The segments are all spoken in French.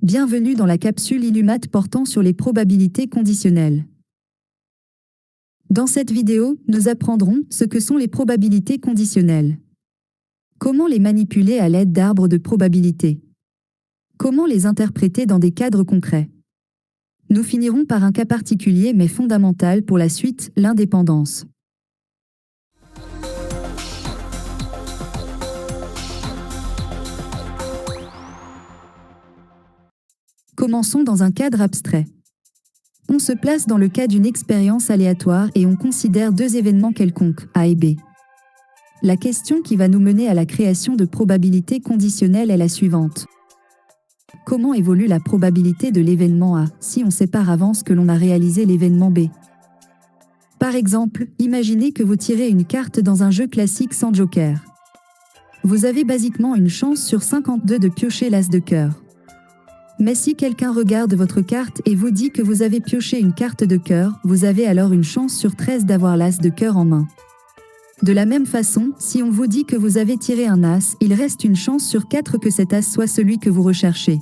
Bienvenue dans la capsule Illumat portant sur les probabilités conditionnelles. Dans cette vidéo, nous apprendrons ce que sont les probabilités conditionnelles. Comment les manipuler à l'aide d'arbres de probabilité. Comment les interpréter dans des cadres concrets. Nous finirons par un cas particulier mais fondamental pour la suite, l'indépendance. Commençons dans un cadre abstrait. On se place dans le cas d'une expérience aléatoire et on considère deux événements quelconques, A et B. La question qui va nous mener à la création de probabilités conditionnelles est la suivante. Comment évolue la probabilité de l'événement A si on sait par avance que l'on a réalisé l'événement B? Par exemple, imaginez que vous tirez une carte dans un jeu classique sans joker. Vous avez basiquement une chance sur 52 de piocher l'as de cœur. Mais si quelqu'un regarde votre carte et vous dit que vous avez pioché une carte de cœur, vous avez alors une chance sur 13 d'avoir l'as de cœur en main. De la même façon, si on vous dit que vous avez tiré un as, il reste une chance sur 4 que cet as soit celui que vous recherchez.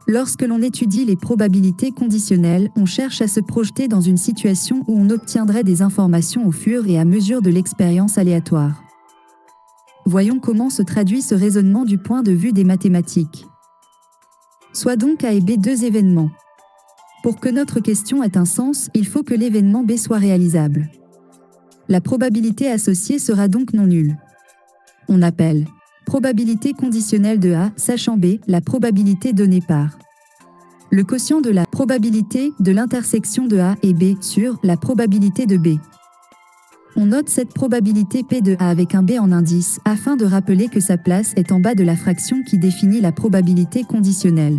Lorsque l'on étudie les probabilités conditionnelles, on cherche à se projeter dans une situation où on obtiendrait des informations au fur et à mesure de l'expérience aléatoire. Voyons comment se traduit ce raisonnement du point de vue des mathématiques. Soit donc A et B deux événements. Pour que notre question ait un sens, il faut que l'événement B soit réalisable. La probabilité associée sera donc non nulle. On appelle probabilité conditionnelle de A, sachant B, la probabilité donnée par le quotient de la probabilité de l'intersection de A et B sur la probabilité de B. On note cette probabilité P de A avec un B en indice, afin de rappeler que sa place est en bas de la fraction qui définit la probabilité conditionnelle.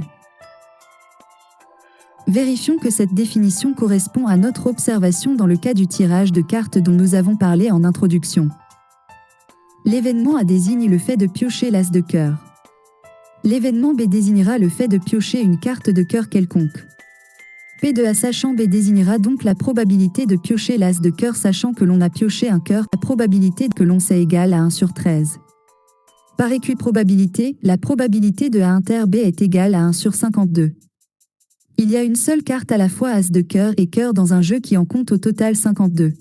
Vérifions que cette définition correspond à notre observation dans le cas du tirage de cartes dont nous avons parlé en introduction. L'événement A désigne le fait de piocher l'as de cœur. L'événement B désignera le fait de piocher une carte de cœur quelconque. P de A sachant B désignera donc la probabilité de piocher l'as de cœur sachant que l'on a pioché un cœur, la probabilité que l'on sait égale à 1 sur 13. Par équiprobabilité, la probabilité de A inter B est égale à 1 sur 52. Il y a une seule carte à la fois as de cœur et cœur dans un jeu qui en compte au total 52.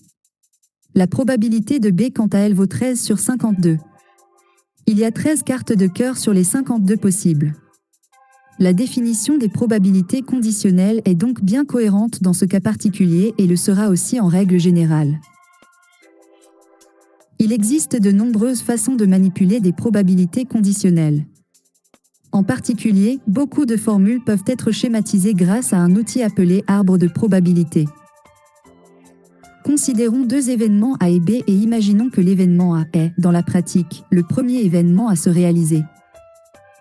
La probabilité de B quant à elle vaut 13 sur 52. Il y a 13 cartes de cœur sur les 52 possibles. La définition des probabilités conditionnelles est donc bien cohérente dans ce cas particulier et le sera aussi en règle générale. Il existe de nombreuses façons de manipuler des probabilités conditionnelles. En particulier, beaucoup de formules peuvent être schématisées grâce à un outil appelé arbre de probabilité. Considérons deux événements A et B et imaginons que l'événement A est, dans la pratique, le premier événement à se réaliser.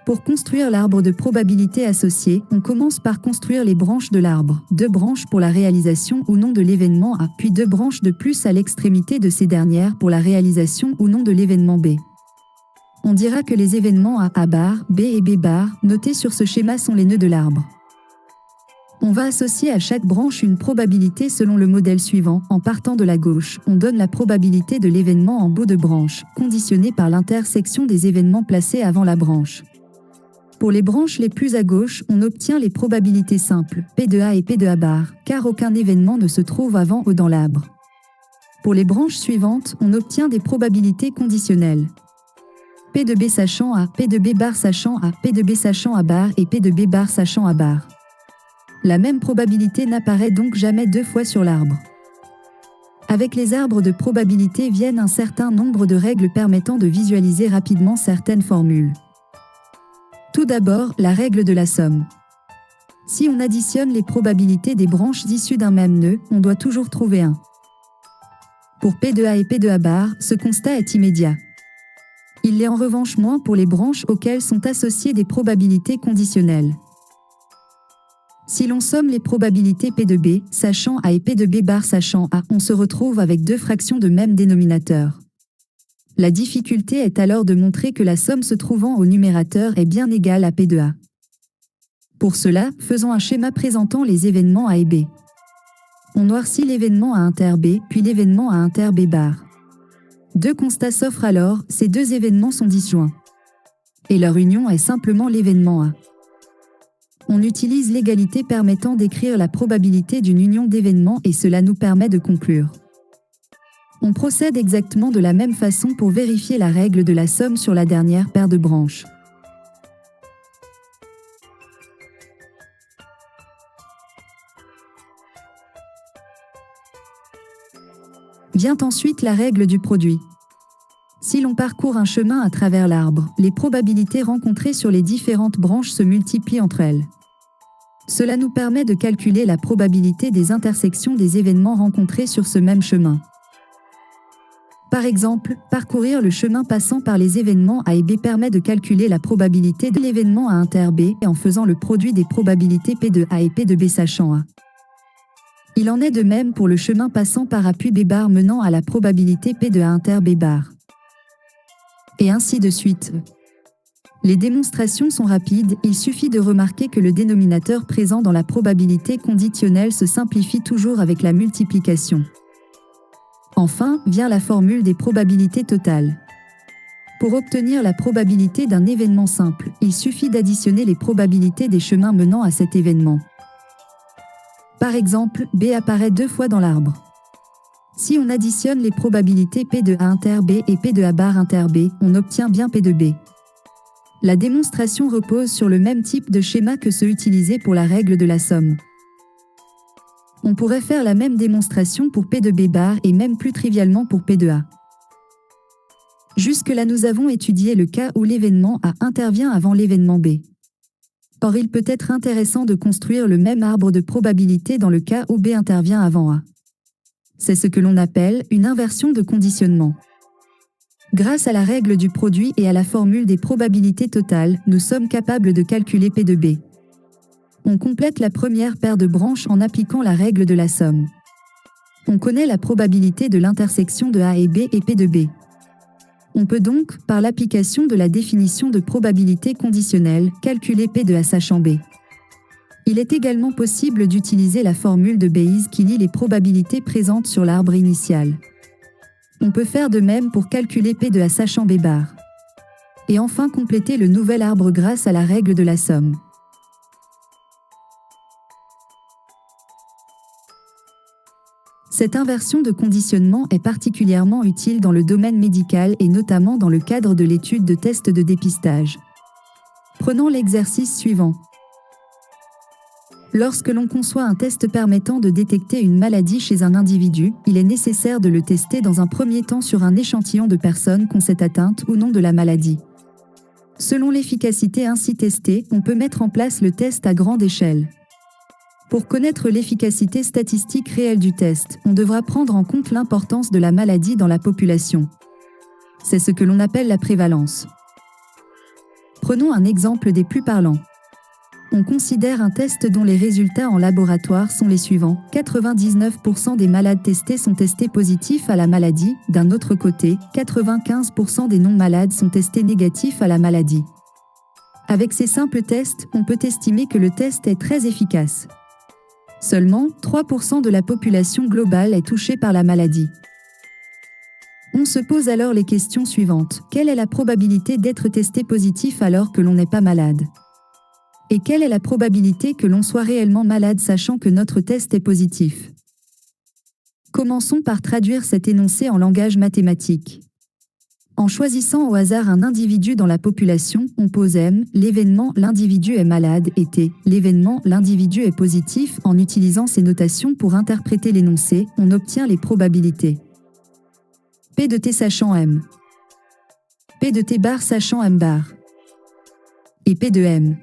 Pour construire l'arbre de probabilité associé, on commence par construire les branches de l'arbre, 2 branches pour la réalisation ou non de l'événement A, puis 2 branches de plus à l'extrémité de ces dernières pour la réalisation ou non de l'événement B. On dira que les événements A bar, B et B bar, notés sur ce schéma sont les nœuds de l'arbre. On va associer à chaque branche une probabilité selon le modèle suivant. En partant de la gauche, on donne la probabilité de l'événement en bout de branche, conditionnée par l'intersection des événements placés avant la branche. Pour les branches les plus à gauche, on obtient les probabilités simples, P de A et P de A bar, car aucun événement ne se trouve avant ou dans l'arbre. Pour les branches suivantes, on obtient des probabilités conditionnelles. P de B sachant A, P de B bar sachant A, P de B sachant A bar et P de B bar sachant A bar. La même probabilité n'apparaît donc jamais 2 fois sur l'arbre. Avec les arbres de probabilité viennent un certain nombre de règles permettant de visualiser rapidement certaines formules. Tout d'abord, la règle de la somme. Si on additionne les probabilités des branches issues d'un même nœud, on doit toujours trouver 1. Pour P de A et P de A bar, ce constat est immédiat. Il l'est en revanche moins pour les branches auxquelles sont associées des probabilités conditionnelles. Si l'on somme les probabilités P de B, sachant A et P de B bar sachant A, on se retrouve avec 2 fractions de même dénominateur. La difficulté est alors de montrer que la somme se trouvant au numérateur est bien égale à P de A. Pour cela, faisons un schéma présentant les événements A et B. On noircit l'événement A inter B, puis l'événement A inter B bar. 2 constats s'offrent alors, ces deux événements sont disjoints. Et leur union est simplement l'événement A. On utilise l'égalité permettant d'écrire la probabilité d'une union d'événements et cela nous permet de conclure. On procède exactement de la même façon pour vérifier la règle de la somme sur la dernière paire de branches. Vient ensuite la règle du produit. Si l'on parcourt un chemin à travers l'arbre, les probabilités rencontrées sur les différentes branches se multiplient entre elles. Cela nous permet de calculer la probabilité des intersections des événements rencontrés sur ce même chemin. Par exemple, parcourir le chemin passant par les événements A et B permet de calculer la probabilité de l'événement A inter B en faisant le produit des probabilités P de A et P de B sachant A. Il en est de même pour le chemin passant par A puis B bar menant à la probabilité P de A inter B bar. Et ainsi de suite. Les démonstrations sont rapides, il suffit de remarquer que le dénominateur présent dans la probabilité conditionnelle se simplifie toujours avec la multiplication. Enfin, vient la formule des probabilités totales. Pour obtenir la probabilité d'un événement simple, il suffit d'additionner les probabilités des chemins menant à cet événement. Par exemple, B apparaît 2 fois dans l'arbre. Si on additionne les probabilités P de A inter B et P de A bar inter B, on obtient bien P de B. La démonstration repose sur le même type de schéma que ceux utilisés pour la règle de la somme. On pourrait faire la même démonstration pour P de B bar et même plus trivialement pour P de A. Jusque-là nous avons étudié le cas où l'événement A intervient avant l'événement B. Or il peut être intéressant de construire le même arbre de probabilité dans le cas où B intervient avant A. C'est ce que l'on appelle une inversion de conditionnement. Grâce à la règle du produit et à la formule des probabilités totales, nous sommes capables de calculer P de B. On complète la première paire de branches en appliquant la règle de la somme. On connaît la probabilité de l'intersection de A et B et P de B. On peut donc, par l'application de la définition de probabilité conditionnelle, calculer P de A sachant B. Il est également possible d'utiliser la formule de Bayes qui lie les probabilités présentes sur l'arbre initial. On peut faire de même pour calculer P de A sachant B bar. Et enfin compléter le nouvel arbre grâce à la règle de la somme. Cette inversion de conditionnement est particulièrement utile dans le domaine médical et notamment dans le cadre de l'étude de tests de dépistage. Prenons l'exercice suivant. Lorsque l'on conçoit un test permettant de détecter une maladie chez un individu, il est nécessaire de le tester dans un premier temps sur un échantillon de personnes qu'on sait atteintes ou non de la maladie. Selon l'efficacité ainsi testée, on peut mettre en place le test à grande échelle. Pour connaître l'efficacité statistique réelle du test, on devra prendre en compte l'importance de la maladie dans la population. C'est ce que l'on appelle la prévalence. Prenons un exemple des plus parlants. On considère un test dont les résultats en laboratoire sont les suivants. 99% des malades testés sont testés positifs à la maladie. D'un autre côté, 95% des non-malades sont testés négatifs à la maladie. Avec ces simples tests, on peut estimer que le test est très efficace. Seulement, 3% de la population globale est touchée par la maladie. On se pose alors les questions suivantes. Quelle est la probabilité d'être testé positif alors que l'on n'est pas malade ? Et quelle est la probabilité que l'on soit réellement malade sachant que notre test est positif ? Commençons par traduire cet énoncé en langage mathématique. En choisissant au hasard un individu dans la population, on pose M, l'événement l'individu est malade et T, l'événement l'individu est positif. En utilisant ces notations pour interpréter l'énoncé, on obtient les probabilités. P de T sachant M. P de T bar sachant M bar. Et P de M.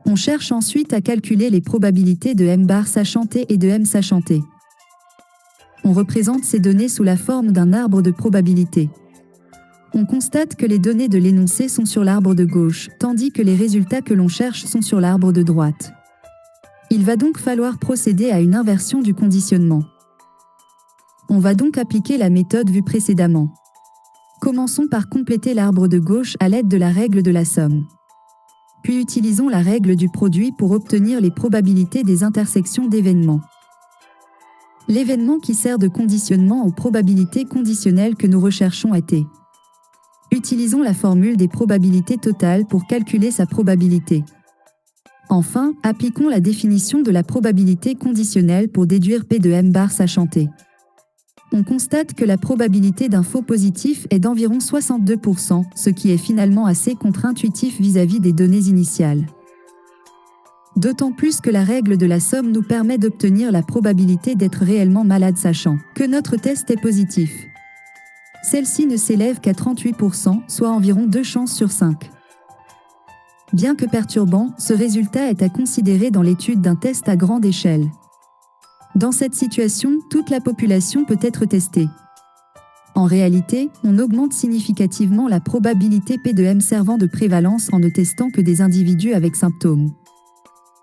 On cherche ensuite à calculer les probabilités de M bar sachant T et de M sachant T. On représente ces données sous la forme d'un arbre de probabilité. On constate que les données de l'énoncé sont sur l'arbre de gauche, tandis que les résultats que l'on cherche sont sur l'arbre de droite. Il va donc falloir procéder à une inversion du conditionnement. On va donc appliquer la méthode vue précédemment. Commençons par compléter l'arbre de gauche à l'aide de la règle de la somme. Puis utilisons la règle du produit pour obtenir les probabilités des intersections d'événements. L'événement qui sert de conditionnement aux probabilités conditionnelles que nous recherchons est T. Utilisons la formule des probabilités totales pour calculer sa probabilité. Enfin, appliquons la définition de la probabilité conditionnelle pour déduire P de m bar sachant T. On constate que la probabilité d'un faux positif est d'environ 62%, ce qui est finalement assez contre-intuitif vis-à-vis des données initiales. D'autant plus que la règle de la somme nous permet d'obtenir la probabilité d'être réellement malade sachant que notre test est positif. Celle-ci ne s'élève qu'à 38%, soit environ 2 chances sur 5. Bien que perturbant, ce résultat est à considérer dans l'étude d'un test à grande échelle. Dans cette situation, toute la population peut être testée. En réalité, on augmente significativement la probabilité P de m servant de prévalence en ne testant que des individus avec symptômes.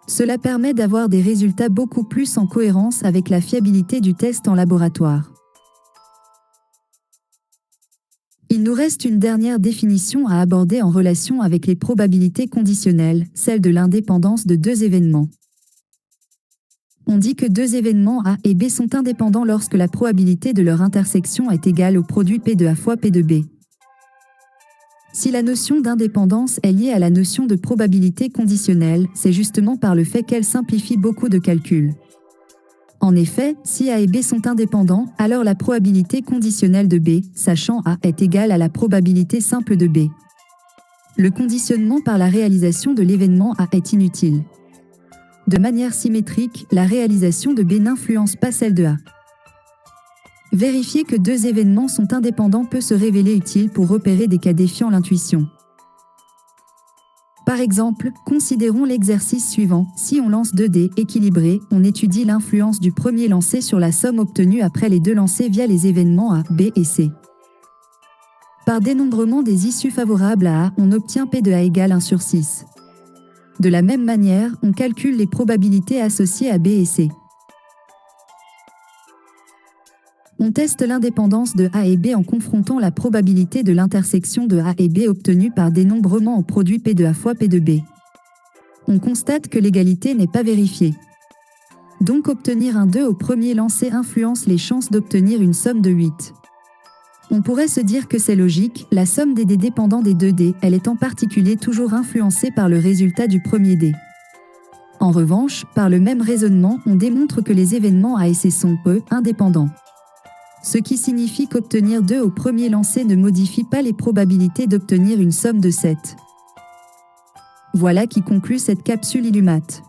Cela permet d'avoir des résultats beaucoup plus en cohérence avec la fiabilité du test en laboratoire. Il nous reste une dernière définition à aborder en relation avec les probabilités conditionnelles, celle de l'indépendance de deux événements. On dit que deux événements A et B sont indépendants lorsque la probabilité de leur intersection est égale au produit P de A fois P de B. Si la notion d'indépendance est liée à la notion de probabilité conditionnelle, c'est justement par le fait qu'elle simplifie beaucoup de calculs. En effet, si A et B sont indépendants, alors la probabilité conditionnelle de B, sachant A, est égale à la probabilité simple de B. Le conditionnement par la réalisation de l'événement A est inutile. De manière symétrique, la réalisation de B n'influence pas celle de A. Vérifier que deux événements sont indépendants peut se révéler utile pour repérer des cas défiant l'intuition. Par exemple, considérons l'exercice suivant. Si on lance 2 dés équilibrés, on étudie l'influence du premier lancé sur la somme obtenue après les deux lancés via les événements A, B et C. Par dénombrement des issues favorables à A, on obtient P de A égale 1 sur 6. De la même manière, on calcule les probabilités associées à B et C. On teste l'indépendance de A et B en confrontant la probabilité de l'intersection de A et B obtenue par dénombrement au produit P de A fois P de B. On constate que l'égalité n'est pas vérifiée. Donc obtenir un 2 au premier lancer influence les chances d'obtenir une somme de 8. On pourrait se dire que c'est logique, la somme des dés dépendant des 2 dés, elle est en particulier toujours influencée par le résultat du premier dé. En revanche, par le même raisonnement, on démontre que les événements A et C sont, eux, indépendants. Ce qui signifie qu'obtenir 2 au premier lancer ne modifie pas les probabilités d'obtenir une somme de 7. Voilà qui conclut cette capsule Illumate.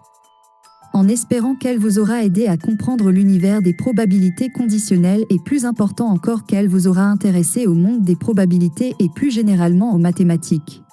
En espérant qu'elle vous aura aidé à comprendre l'univers des probabilités conditionnelles et plus important encore qu'elle vous aura intéressé au monde des probabilités et plus généralement aux mathématiques.